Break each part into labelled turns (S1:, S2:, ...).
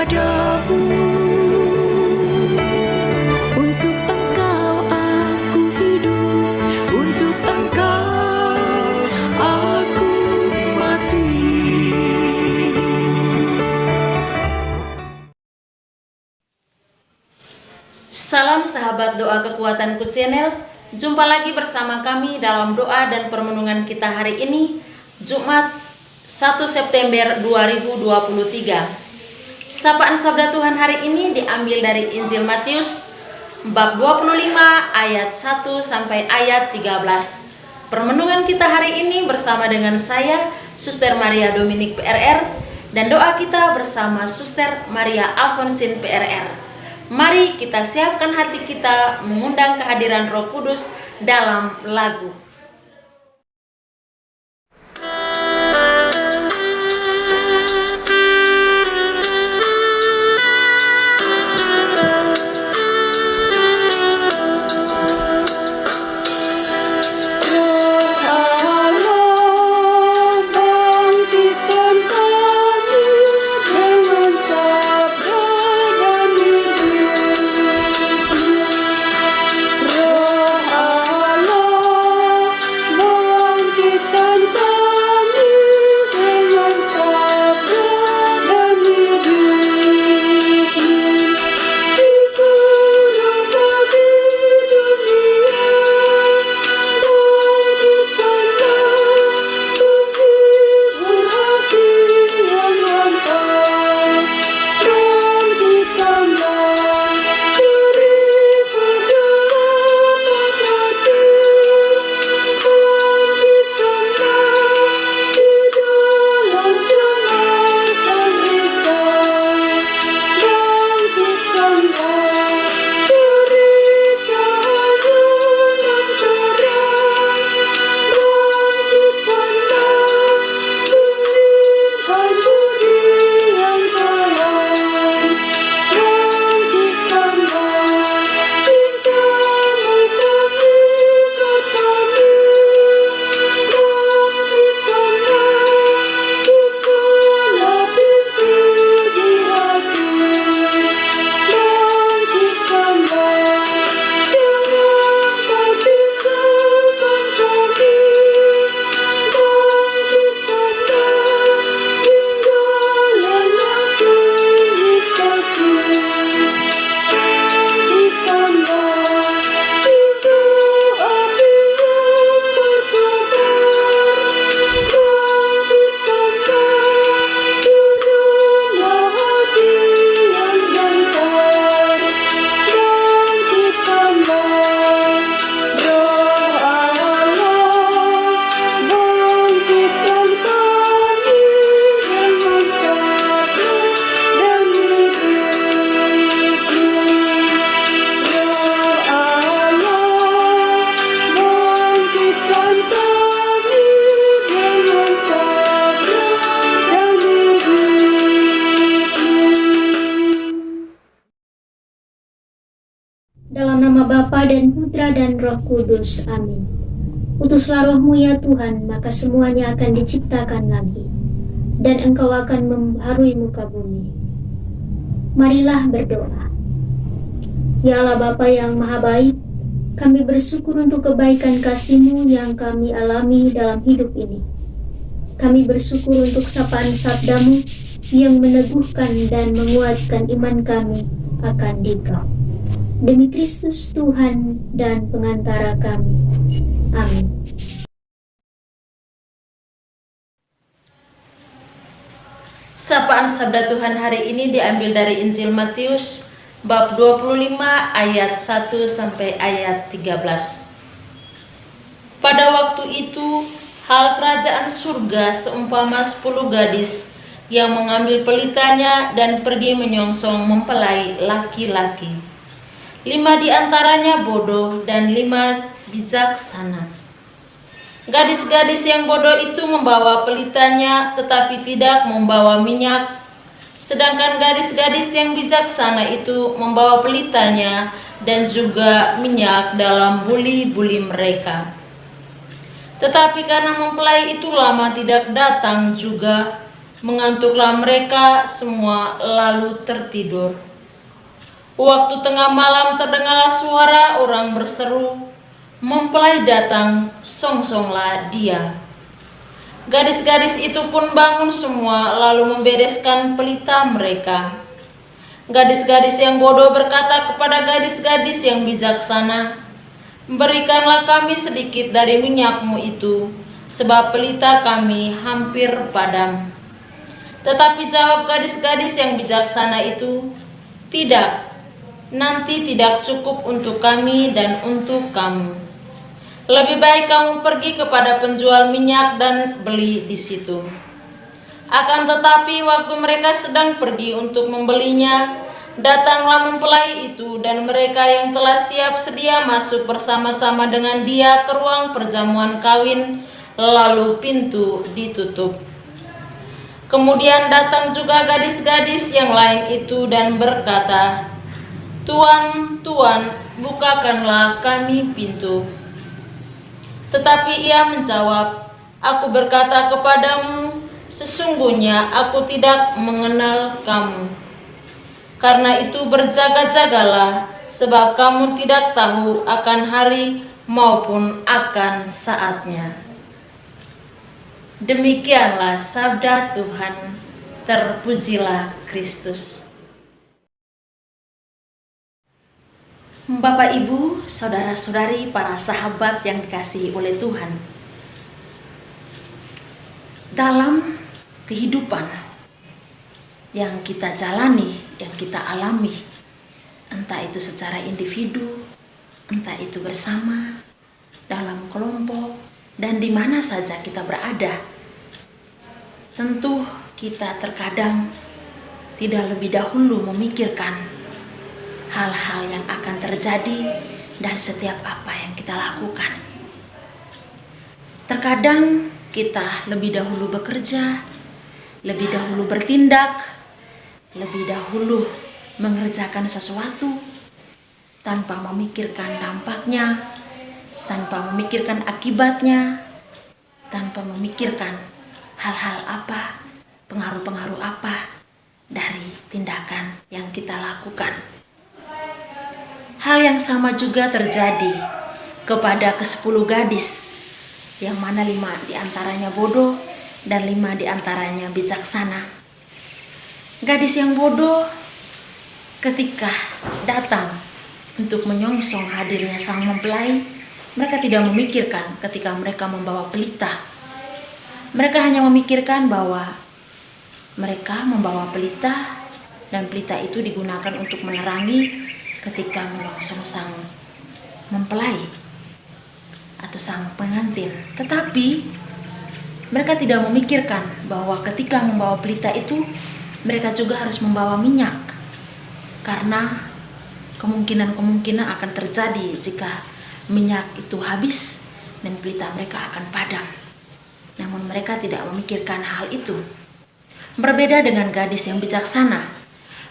S1: kepadamu. Untuk Engkau aku hidup, untuk Engkau aku mati.
S2: Salam sahabat doa kekuatanku channel. Jumpa lagi bersama kami dalam doa dan permenungan kita hari ini, Jumat 1 September 2023. Sapaan sabda Tuhan hari ini diambil dari Injil Matius bab 25 ayat 1 sampai ayat 13. Permenungan kita hari ini bersama dengan saya, Suster Maria Dominik PRR, dan doa kita bersama Suster Maria Alfonsin PRR. Mari kita siapkan hati kita mengundang kehadiran Roh Kudus dalam lagu.
S3: Dalam nama Bapa dan Putra dan Roh Kudus. Amin. Utuslah Roh-Mu ya Tuhan, maka semuanya akan diciptakan lagi, dan Engkau akan membaharui muka bumi. Marilah berdoa. Ya Allah Bapa yang Maha Baik, kami bersyukur untuk kebaikan kasih-Mu yang kami alami dalam hidup ini. Kami bersyukur untuk sapaan sabda-Mu yang meneguhkan dan menguatkan iman kami akan Dikau. Demi Kristus Tuhan dan pengantara kami. Amin.
S2: Sapaan sabda Tuhan hari ini diambil dari Injil Matius bab 25 ayat 1 sampai ayat 13. Pada waktu itu, hal kerajaan surga seumpama 10 gadis yang mengambil pelitanya dan pergi menyongsong mempelai laki-laki. 5 di antaranya bodoh dan 5 bijaksana. Gadis-gadis yang bodoh itu membawa pelitanya tetapi tidak membawa minyak, sedangkan gadis-gadis yang bijaksana itu membawa pelitanya dan juga minyak dalam buli-buli mereka. Tetapi karena mempelai itu lama tidak datang juga, Mengantuklah mereka semua lalu tertidur. Waktu tengah malam terdengarlah suara orang berseru, "Mempelai datang, songsonglah dia." Gadis-gadis itu pun bangun semua lalu membereskan pelita mereka. Gadis-gadis yang bodoh berkata kepada gadis-gadis yang bijaksana, "Berikanlah kami sedikit dari minyakmu itu, sebab pelita kami hampir padam." Tetapi jawab gadis-gadis yang bijaksana itu, "Tidak, nanti tidak cukup untuk kami dan untuk kamu. Lebih baik kamu pergi kepada penjual minyak dan beli di situ." Akan tetapi waktu mereka sedang pergi untuk membelinya, datanglah mempelai itu dan mereka yang telah siap sedia masuk bersama-sama dengan dia ke ruang perjamuan kawin, lalu pintu ditutup. Kemudian datang juga gadis-gadis yang lain itu dan berkata, "Tuan, Tuan, bukakanlah kami pintu." Tetapi ia menjawab, "Aku berkata kepadamu, sesungguhnya aku tidak mengenal kamu. Karena itu berjaga-jagalah, sebab kamu tidak tahu akan hari maupun akan saatnya." Demikianlah sabda Tuhan. Terpujilah Kristus. Bapak, Ibu, saudara-saudari, para sahabat yang dikasihi oleh Tuhan. Dalam kehidupan yang kita jalani, yang kita alami, entah itu secara individu, entah itu bersama, dalam kelompok, dan di mana saja kita berada, tentu kita terkadang tidak lebih dahulu memikirkan hal-hal yang akan terjadi dan setiap apa yang kita lakukan. Terkadang kita lebih dahulu bekerja, lebih dahulu bertindak, lebih dahulu mengerjakan sesuatu tanpa memikirkan dampaknya, tanpa memikirkan akibatnya, tanpa memikirkan hal-hal apa, pengaruh-pengaruh apa dari tindakan yang kita lakukan. Hal yang sama juga terjadi kepada ke-10 gadis, yang mana 5 diantaranya bodoh dan 5 diantaranya bijaksana. Gadis yang bodoh ketika datang untuk menyongsong hadirnya sang mempelai, mereka tidak memikirkan ketika mereka membawa pelita. Mereka hanya memikirkan bahwa mereka membawa pelita dan pelita itu digunakan untuk menerangi ketika menyongsong sang mempelai atau sang pengantin. Tetapi mereka tidak memikirkan bahwa ketika membawa pelita itu mereka juga harus membawa minyak, karena kemungkinan akan terjadi jika minyak itu habis dan pelita mereka akan padam. Namun mereka tidak memikirkan hal itu. Berbeda dengan gadis yang bijaksana,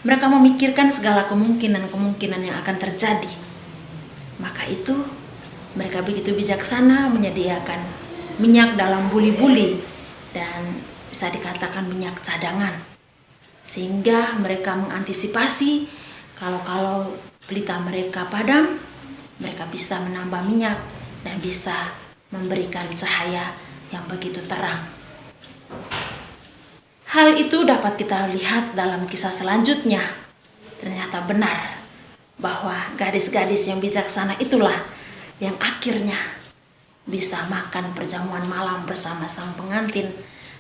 S2: mereka memikirkan segala kemungkinan yang akan terjadi. Maka itu mereka begitu bijaksana menyediakan minyak dalam buli-buli dan bisa dikatakan minyak cadangan, sehingga mereka mengantisipasi kalau pelita mereka padam, mereka bisa menambah minyak dan bisa memberikan cahaya yang begitu terang. Hal itu dapat kita lihat dalam kisah selanjutnya. Ternyata benar bahwa gadis-gadis yang bijaksana itulah yang akhirnya bisa makan perjamuan malam bersama sang pengantin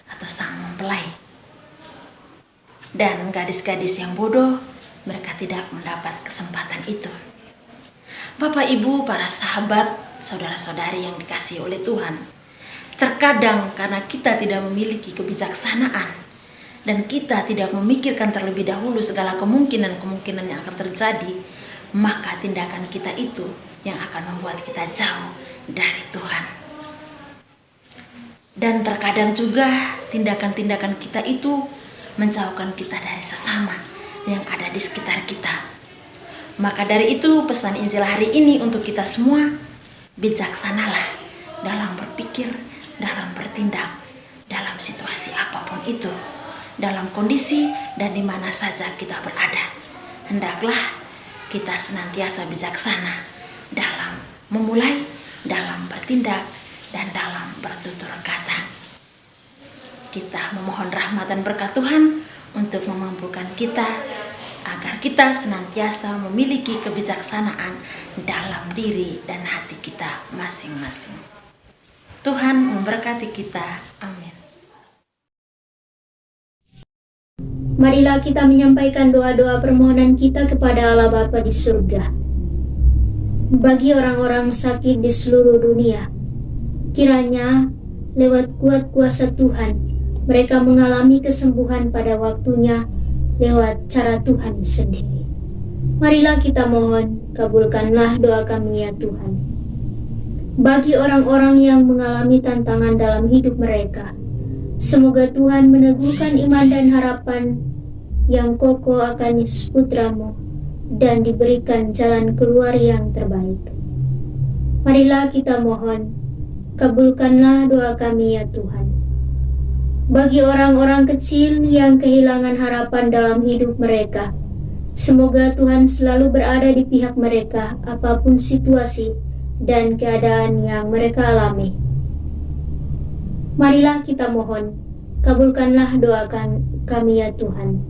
S2: atau sang mempelai. Dan gadis-gadis yang bodoh, mereka tidak mendapat kesempatan itu. Bapak, Ibu, para sahabat, saudara-saudari yang dikasihi oleh Tuhan, terkadang karena kita tidak memiliki kebijaksanaan dan kita tidak memikirkan terlebih dahulu segala kemungkinan yang akan terjadi, maka tindakan kita itu yang akan membuat kita jauh dari Tuhan. Dan terkadang juga tindakan-tindakan kita itu menjauhkan kita dari sesama yang ada di sekitar kita. Maka dari itu pesan Injil hari ini untuk kita semua, bijaksanalah dalam berpikir, dalam bertindak, dalam situasi apapun itu. dalam kondisi dan di mana saja kita berada. Hendaklah kita senantiasa bijaksana dalam memulai, dalam bertindak, dan dalam bertutur kata. Kita memohon rahmat dan berkat Tuhan untuk memampukan kita agar kita senantiasa memiliki kebijaksanaan dalam diri dan hati kita masing-masing. Tuhan memberkati kita. Amin.
S3: Marilah kita menyampaikan doa-doa permohonan kita kepada Allah Bapa di surga. Bagi orang-orang sakit di seluruh dunia, kiranya lewat kuat kuasa Tuhan, mereka mengalami kesembuhan pada waktunya lewat cara Tuhan sendiri. Marilah kita mohon, kabulkanlah doa kami ya Tuhan. Bagi orang-orang yang mengalami tantangan dalam hidup mereka, semoga Tuhan meneguhkan iman dan harapan yang kokoh akan Yesus Putra-Mu dan diberikan jalan keluar yang terbaik. Marilah kita mohon, kabulkanlah doa kami ya Tuhan. Bagi orang-orang kecil yang kehilangan harapan dalam hidup mereka, semoga Tuhan selalu berada di pihak mereka apapun situasi dan keadaan yang mereka alami. Marilah kita mohon, kabulkanlah doa kami ya Tuhan.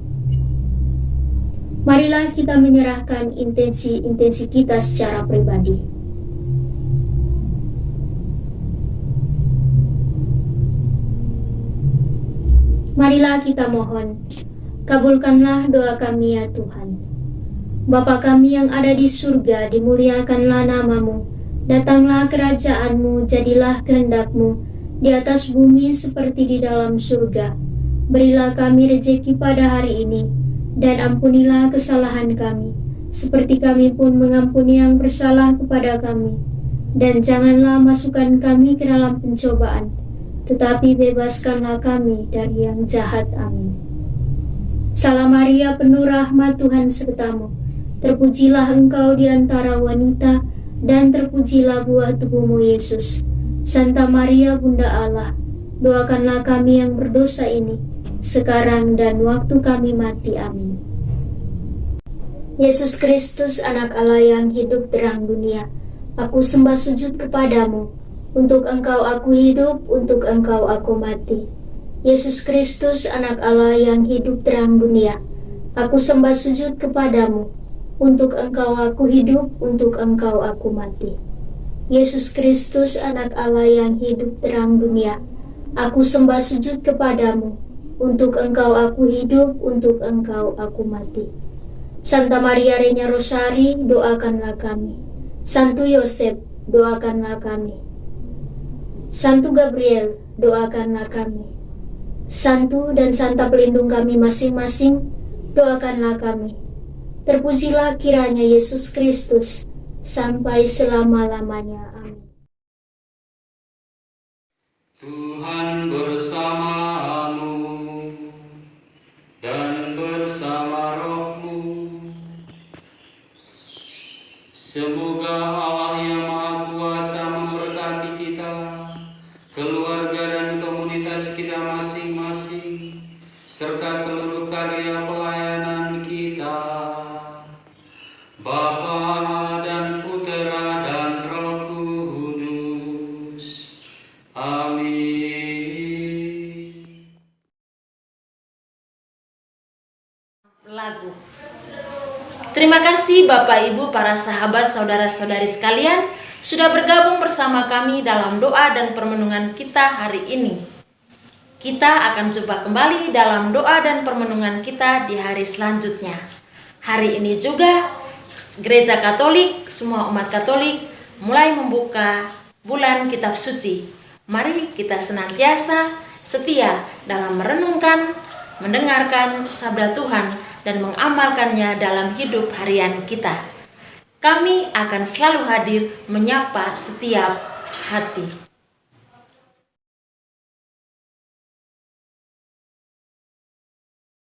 S3: Marilah kita menyerahkan intensi kita secara pribadi. Marilah kita mohon, kabulkanlah doa kami ya Tuhan. Bapa kami yang ada di surga, dimuliakanlah nama-Mu. Datanglah kerajaan-Mu, jadilah kehendak-Mu di atas bumi seperti di dalam surga. Berilah kami rejeki pada hari ini, dan ampunilah kesalahan kami, seperti kami pun mengampuni yang bersalah kepada kami. Dan janganlah masukkan kami ke dalam pencobaan, tetapi bebaskanlah kami dari yang jahat. Amin. Salam Maria, penuh rahmat, Tuhan serta-Mu. Terpujilah Engkau di antara wanita, dan terpujilah buah tubuh-Mu Yesus. Santa Maria Bunda Allah, doakanlah kami yang berdosa ini, sekarang dan waktu kami mati. Amin. Yesus Kristus, anak Allah yang hidup terang dunia, aku sembah sujud kepadamu. Untuk Engkau aku hidup, untuk Engkau aku mati. Yesus Kristus, anak Allah yang hidup terang dunia, aku sembah sujud kepadamu. Untuk Engkau aku hidup, untuk Engkau aku mati. Yesus Kristus, anak Allah yang hidup terang dunia, aku sembah sujud kepadamu. Untuk Engkau aku hidup, untuk Engkau aku mati. Santa Maria Reina Rosari, doakanlah kami. Santo Yosef, doakanlah kami. Santo Gabriel, doakanlah kami. Santo dan Santa pelindung kami masing-masing, doakanlah kami. Terpujilah kiranya Yesus Kristus sampai selama-lamanya. Amin.
S4: Tuhan bersamamu dan bersama rohmu. Semoga Allah yang Maha Kuasa memberkati kita, keluarga dan komunitas kita masing-masing, serta seluruh karya pelayanan kita. Bapa dan Putera dan Roh Kudus. Amin.
S2: Lagu. Terima kasih Bapak Ibu, para sahabat, saudara-saudari sekalian, sudah bergabung bersama kami dalam doa dan permenungan kita hari ini. Kita akan jumpa kembali dalam doa dan permenungan kita di hari selanjutnya. Hari ini juga Gereja Katolik, semua umat Katolik mulai membuka bulan Kitab Suci. Mari kita senantiasa setia dalam merenungkan, mendengarkan sabda Tuhan, dan mengamalkannya dalam hidup harian kita. Kami akan selalu hadir menyapa setiap hati.